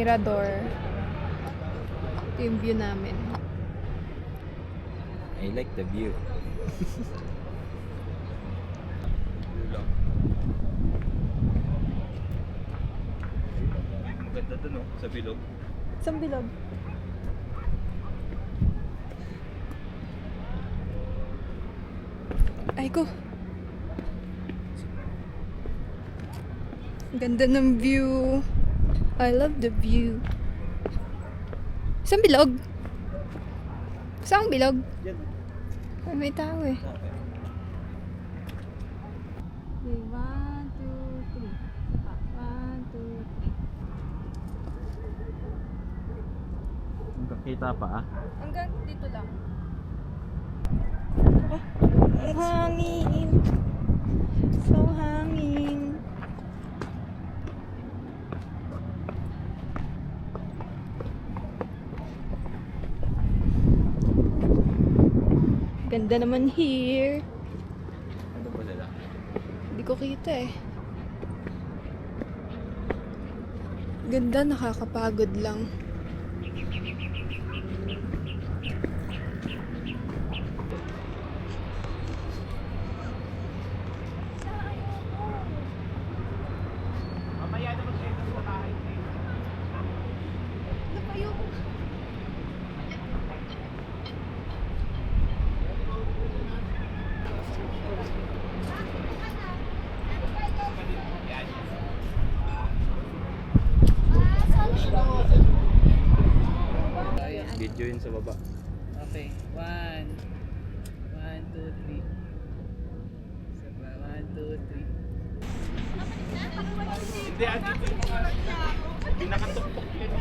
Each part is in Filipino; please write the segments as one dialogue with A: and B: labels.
A: Mirador. Ito yung view namin.
B: I like the view. Maganda dun oh, sa bilog.
A: Saan bilog? Ay ko. Ganda ng view. I love the view. Saan bilog? Saan bilog?
B: Yan.
A: Ay, may tao eh. Okay, 1, 2, 3. Pa. 1, 2, 3.
B: Magkakita pa ah.
A: Hanggang dito lang. Oh, ang hangin. So hangin. Ganda naman here.
B: Ano ba nila?
A: Hindi ko kita eh. Ganda, nakakapagod lang.
B: Video yun sa baba.
C: Okay, 1, 2, 3. 1, 2, 3.
B: Hindi, andito yung mga pinakatuktok yun.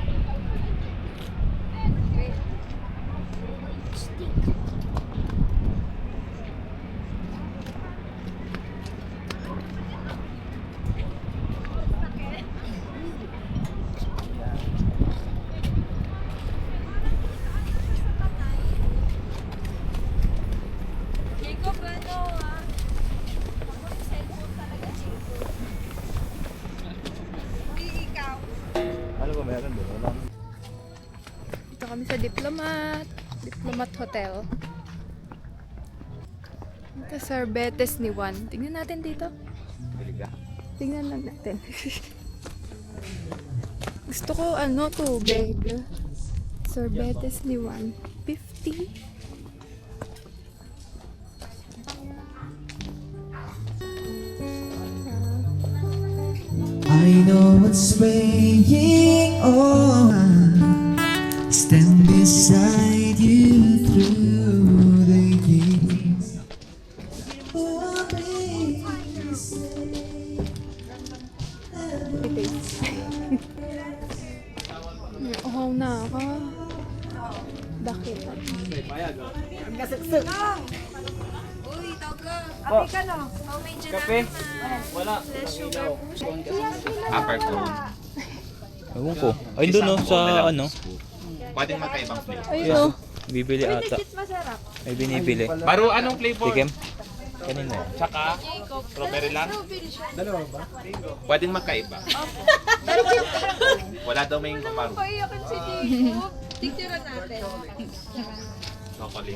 D: Jacob, ano ah? Ako yung cellphone talaga, Jacob. Hindi ikaw.
B: Ano ba meron doon? Wala.
A: Dito kami sa Diplomat. Diplomat Hotel. Ito Sorbetes ni Juan. Tingnan natin dito.
B: Bili ka.
A: Tingnan lang natin. Gusto ko ano, tubig. Sorbetes ni Juan. 50.
E: I know what's weighing on. Stand beside you through the years. Oh, baby, say
A: It is. Uhaw na ako. Bakit?
D: Uy, Togo. Abi ka no? How medyo
B: Kape?
D: naman.
B: Wala.
D: Less sugar po siya.
B: Upper cone.
F: Ewan ko. Ay, doon no, sa ano.
B: Pwedeng magkaibang flavor.
A: Ayun
F: Yes,
A: o.
F: bibili ata.
D: Masarap.
F: May binibili.
B: Baro, anong flavor?
F: Tikim? Kanina.
B: Tsaka, strawberry lang? Pwedeng magkaiba. Wala daw may baro.
D: Paiyakan si Jacob. Tigtiran natin.
B: Chocolate.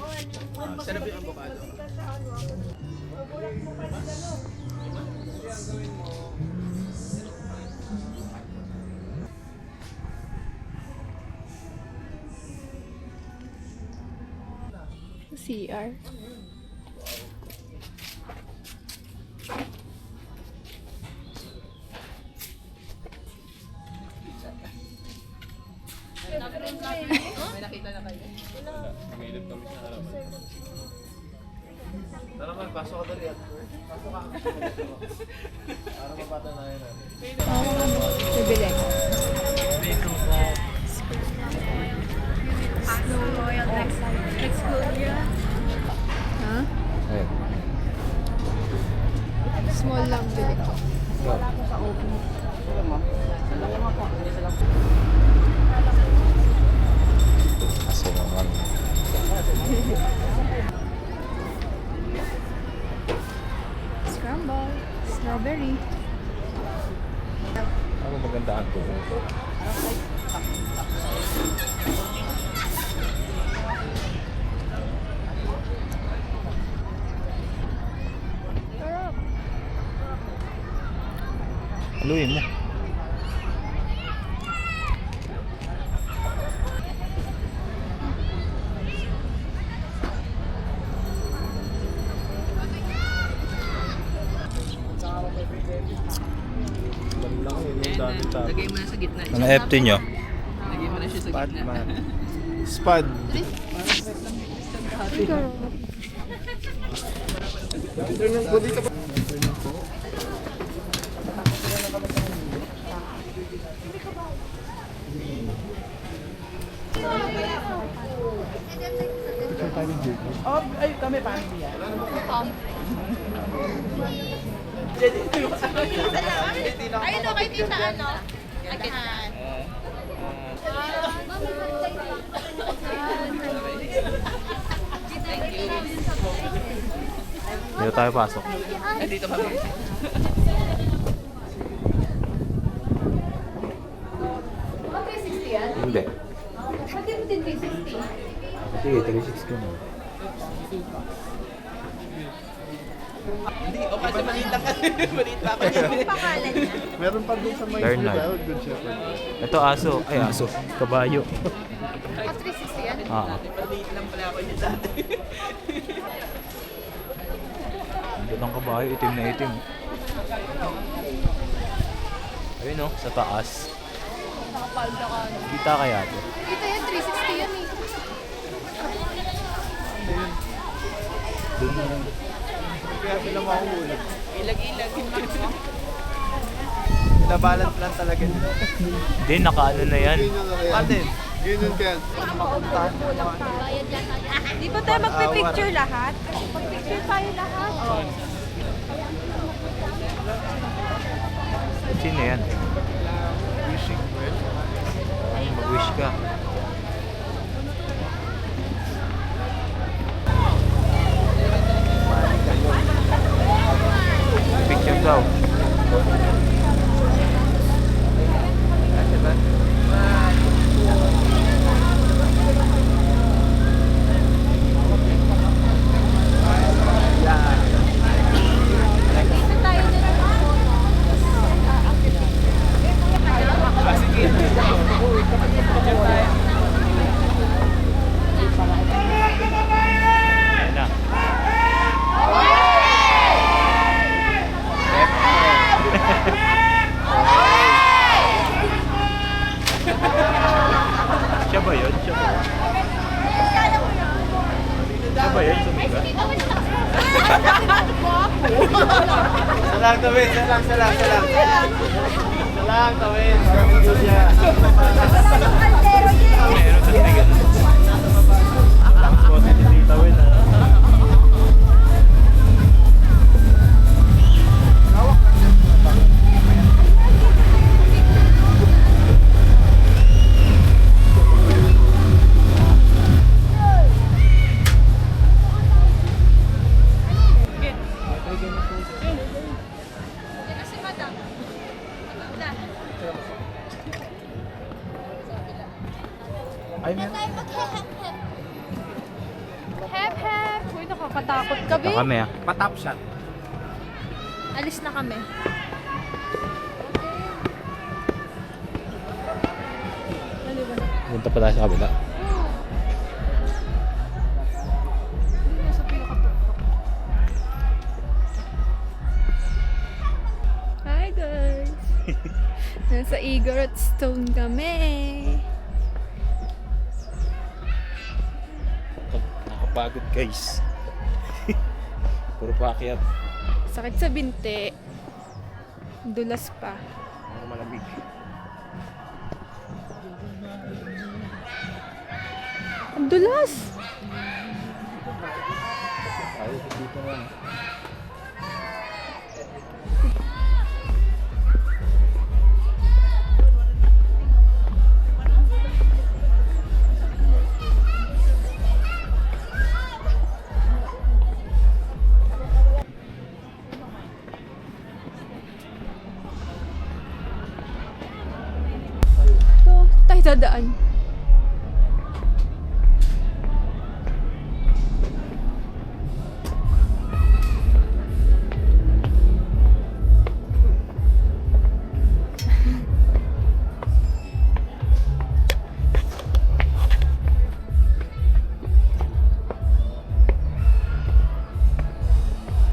C: Sarap yung avocado.
A: CR.
C: May nakita na kayo.
B: Umilip kami sa harapan. Tara man, pasok ka dali at pasok ka. Para mapata na yun natin.
A: Bibili.
D: Royal Expedia.
A: Ha?
F: Ayun.
A: Small lang bili ko.
F: Kasi naman.
A: Scramble. Strawberry.
F: Ako magandaan ko. Haluin mo.
C: Lagay mo na sa gitna.
F: Mga FT nyo.
C: Lagay mo na siya sa gitna.
B: Spad.
C: Oh, ay, kami paano yan?
A: Ayun o, kay tita ano? Agahan.
F: Dito tayo pasok.
C: Ay, dito kami.
F: Hindi.
A: Pati mo din 360.
F: Sige, 360 mo.
C: Hindi, o kasi maliit lang kasi. Maliit pa ako dyan.
A: Pangalan niya.
B: Meron pa doon sa may
F: Bernard.
B: Good Shepherd.
F: Ito aso. Ay, aso. Kabayo.
A: 360 yan?
C: Maliit lang pala ako dyan dati.
F: Ito ng kabayo. Itim na itim. Ayun o, sa taas.
A: Nakapalda ka.
F: Kita kaya ito.
A: Dito yan, 360 yan eh.
B: Kaya sila makuhulog.
C: Ilag-ilag.
B: Nabalance lang talaga nila.
F: Hindi, nakaano na yan.
B: Patin. Ganyan kaya.
D: Di ba tayo magpipicture lahat? Magpicture tayo lahat.
F: Sino yan?
B: Wishing well.
F: Mag-wish ka. Picture daw. Ayan na. Siya ba yun? Siya ba yun? Siya ba yun? Sumiga?
B: Salang tawin, salang. Salang tawin. Julia.
F: Meron sa sumiga. Walang spot ni Tita Win, ah. Ay, meron.
A: Hep, hep. Uy, nakakatakot ka,
F: Ito kami, ah.
B: Patap shot.
A: Alis na kami.
F: Punta pa tayo sa kabila.
A: Hi guys! Nasa Igorot Stone kami.
F: Nakapagod guys. Puro paakyat.
A: Sakit sa binte. Dulas pa.
F: Puro malamig.
A: Ang dulas!
F: Ay, dito na.
A: Sa daan.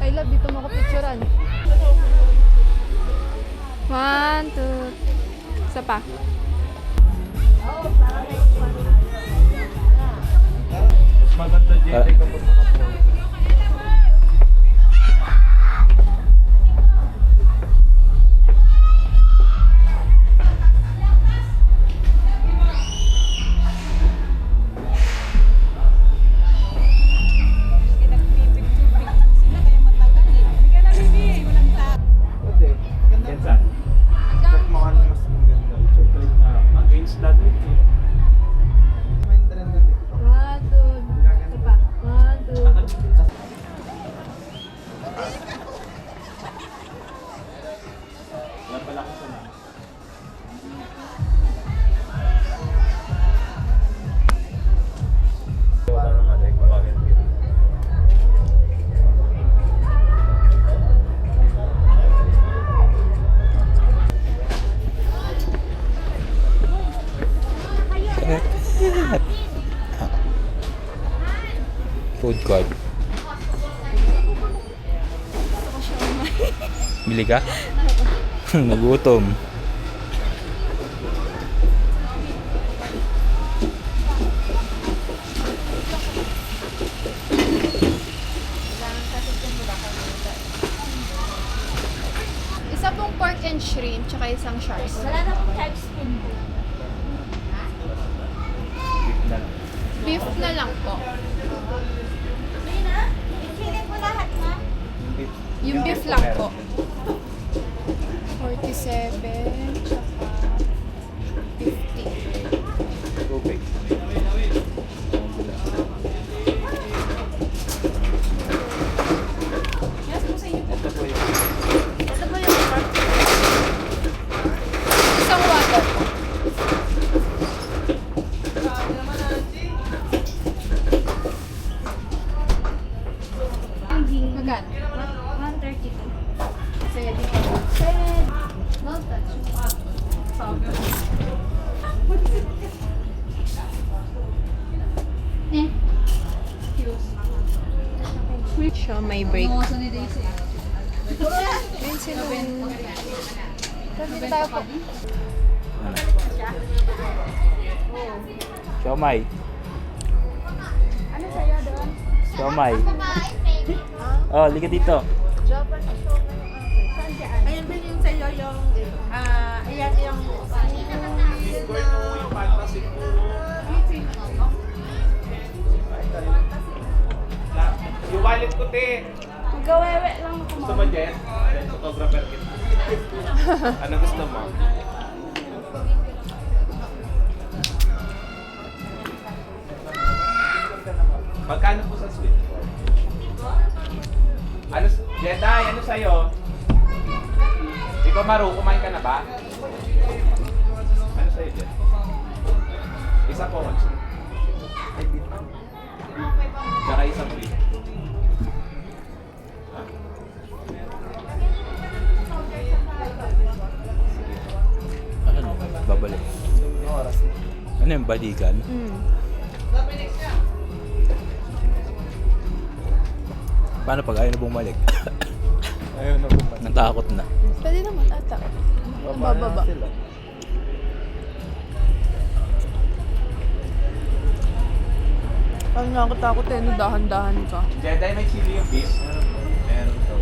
A: I love dito makapicturan. 1, 2. Isa pa.
F: Maganda dito kapag nakapost.
B: Pwede. Ganda
F: Yan
B: mo.
F: saan?
B: Check mo ano mas maganda.
F: Chocolate na against that week eh.
B: May trend na dito.
A: 1, 2. Isa pa. 1, 2.
F: Yan pala ko sa na.
G: Food court. Bili ka? Nagutom.
A: Isa pong pork and shrimp, tsaka isang shark.
D: Wala na pong type spoon.
A: Beef na lang po.
D: May na? Ikinig mo lahat na?
A: Yung beef lang po. 47, tsaka 50.
G: Tubig.
D: Ito po yung part.
A: Isang water po. Magkano?
D: 132.
A: Sige, dito. Sige. No touch. Sabi. Siya may break. Ayun sila. Sabi tayo po.
G: Siomay.
A: Ano sa'yo doon?
G: Siomay. Oh, liga dito.
D: Ayun din yung sa'yo yung, ayan yung,
B: Yung wallet ko, te.
D: gawewe lang ako
B: Gusto mo, Jen? Photographer kita. Ano gusto mo? Magkano po sa sweet corn? Ano, Jedi, ano sa'yo? Ikaw, Maru, kumain ka na ba? Ano sa'yo, Jen? Isa po, one sweet. Ay, di pa. Tsaka isang sweet.
G: Ano? Babalik. Ano yung balikan? Paano pag ayaw na bumalik?
F: Ayun na bumalik.
G: Natakot na.
A: Pwede naman ata. Ang bababa. Parang nakakatakot eh, no, dahan-dahan ka.
B: Jedi, may chili yung beef. Meron to.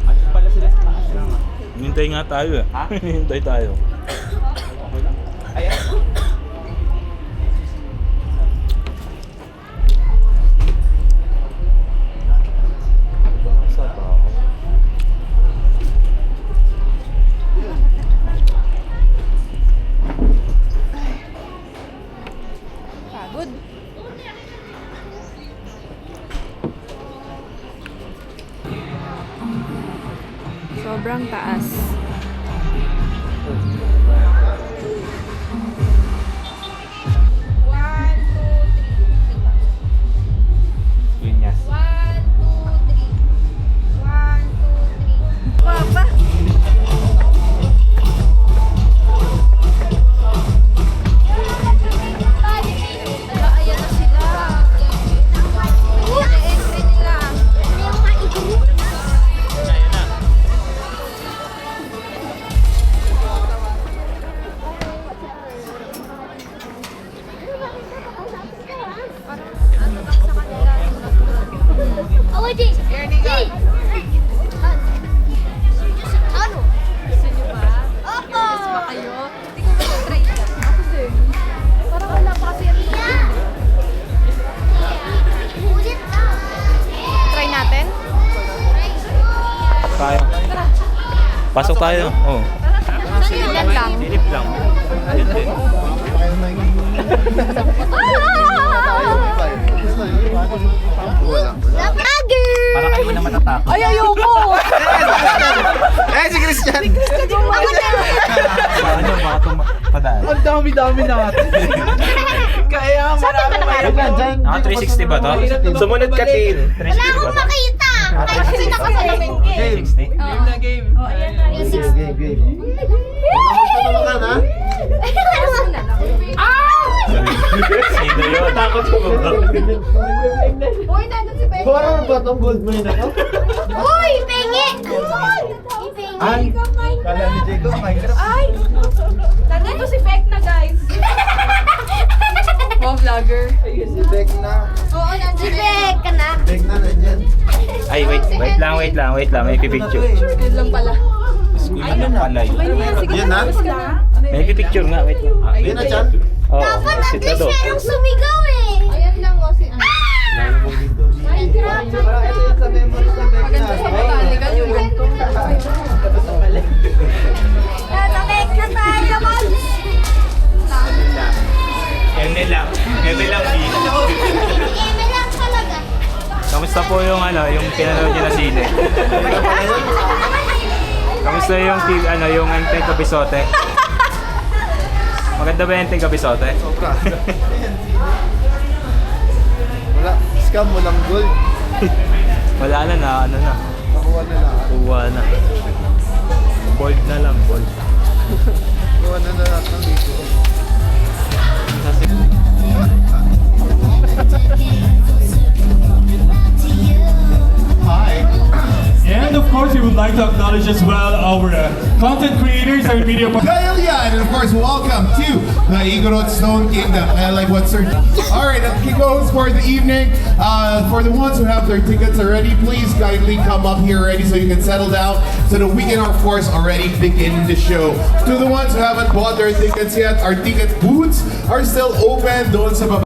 B: Ano pala sila sa taas lang?
G: Hintay nga tayo eh.
B: Ha?
G: Hintay tayo.
B: Ayan.
G: Sa tao.
A: Pagod. Sobrang taas.
B: Linyas.
D: 1, 2, 3. 1, 2, 3.
A: Papa! Ayan na sila. I-entry nila. Ano lang sa kanila?
D: Here they go. Ano?
A: Gusto nyo ba? Gusto ba kayo? Hindi ko mag-try ka. Ako din. Parang wala pa kasi yung
D: Ulit na.
A: try natin?
G: Tayo. Pasok tayo. Oo.
A: Ilan lang?
G: Silip lang. Yun din.
B: Para kayo na matatakot.
A: Ay, ayoko!
B: Eh, si Christian!
G: Paano nyo baka padaan?
C: Ang dami-dami natin. Kaya marami mayroon.
G: Naka 360 ba to?
B: Sumunod ka, Tin.
G: 360 ba to?
D: Makita! Kahit kasi nakasalamin ka eh.
G: 360?
C: Game na game.
G: Sino yun? Takot ko ba?
A: Uy, nandun si Becky.
D: Uy, pengi! Ipengi!
F: Kala ni Jacob, Minecraft.
A: Ay! Nandito si Beck na, guys. Wow, vlogger.
F: Si Beck na.
D: Oo, nandiyan ka na.
F: Beck na nandyan.
G: Ay, wait lang. May pipicture.
A: Yun lang pala.
G: School na ng palay.
A: Okay na yan, sige
F: Yan
A: na.
F: na?
A: Tapos ka na.
G: May pipicture nga, wait lang.
F: Yan na, Chan.
G: Oo,
D: Dapat at
G: sit na
D: least
G: doon.
D: merong sumigaw eh.
A: Ayan lang, o si ano.
F: Parang ito yung sa memory sa Beck na.
A: Maganda sa Metallica yung ganito.
D: Tatabek na tayo, boss.
G: Eme lang, B.
D: Eme lang talaga.
G: Kamusta po yung yung pinanood niyo na sine? Kamusta yung yung Enteng Kapisote? Maganda ba yung Enteng Kapisote?
F: Sobra. Wala. Scam, walang gold.
G: Wala na, ano na.
F: Nakuha na lahat.
G: Kuha na. Bold na lang, bold.
F: Nakuha na lahat ng dito.
H: Hi. And of course, we would like to acknowledge as well our content creators and media.
I: Hell yeah, and of course, welcome to the Igorot Stone Kingdom. I like what's our... Alright, the goes for the evening. For the ones who have their tickets already, please kindly come up here already so you can settle down so that we can, of course, already begin the show. To the ones who haven't bought their tickets yet, our ticket booths are still open. Doon sa baba.